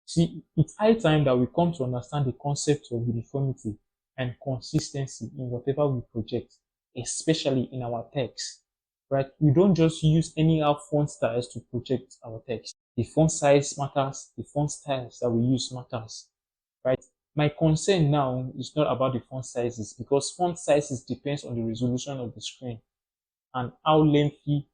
See, it's high time that we come to understand the concept of uniformity and consistency in whatever we project, especially in our text, right? We don't just use anyhow font styles to project our text. The font size matters, the font styles that we use matters, right? My concern now is not about the font sizes because font sizes depends on the resolution of the screen and how lengthy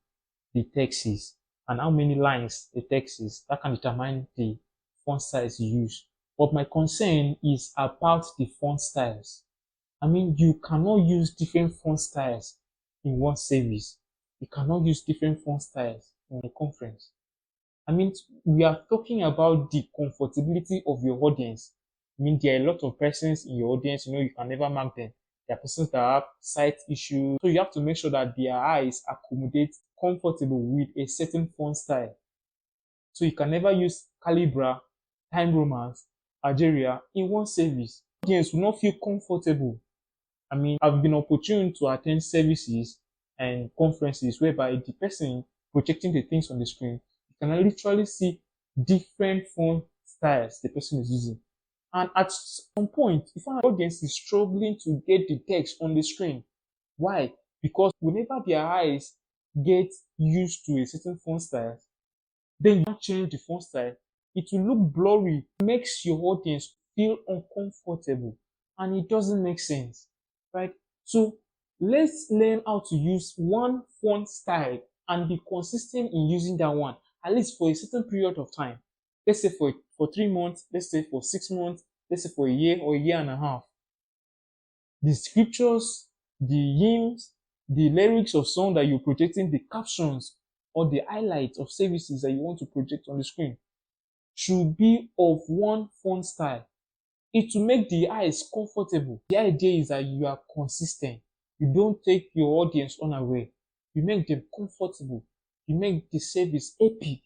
the text is and how many lines the text is. That can determine the font size you use. But my concern is about the font styles. I mean, you cannot use different font styles in one service. You cannot use different font styles in a conference. I mean, we are talking about the comfortability of your audience. I mean, there are a lot of persons in your audience, you can never mark them. There are persons that have sight issues. So you have to make sure that their eyes accommodate comfortable with a certain font style. So you can never use Calibra, Time Romance, Algeria in one service. Audience will not feel comfortable. I mean, I've been opportune to attend services and conferences whereby the person projecting the things on the screen, you can literally see different font styles the person is using. And at some point, if an audience is struggling to get the text on the screen, why? Because whenever their eyes get used to a certain font style, then you change the font style, it will look blurry, it makes your audience feel uncomfortable, and it doesn't make sense, right? So let's learn how to use one font style and be consistent in using that one, at least for a certain period of time. Let's say for 3 months, let's say for 6 months, let's say for a year or a year and a half. The scriptures, the hymns, the lyrics of song that you're projecting, the captions or the highlights of services that you want to project on the screen should be of one font style. It will make the eyes comfortable. The idea is that you are consistent. You don't take your audience unaware. You make them comfortable. You make the service epic.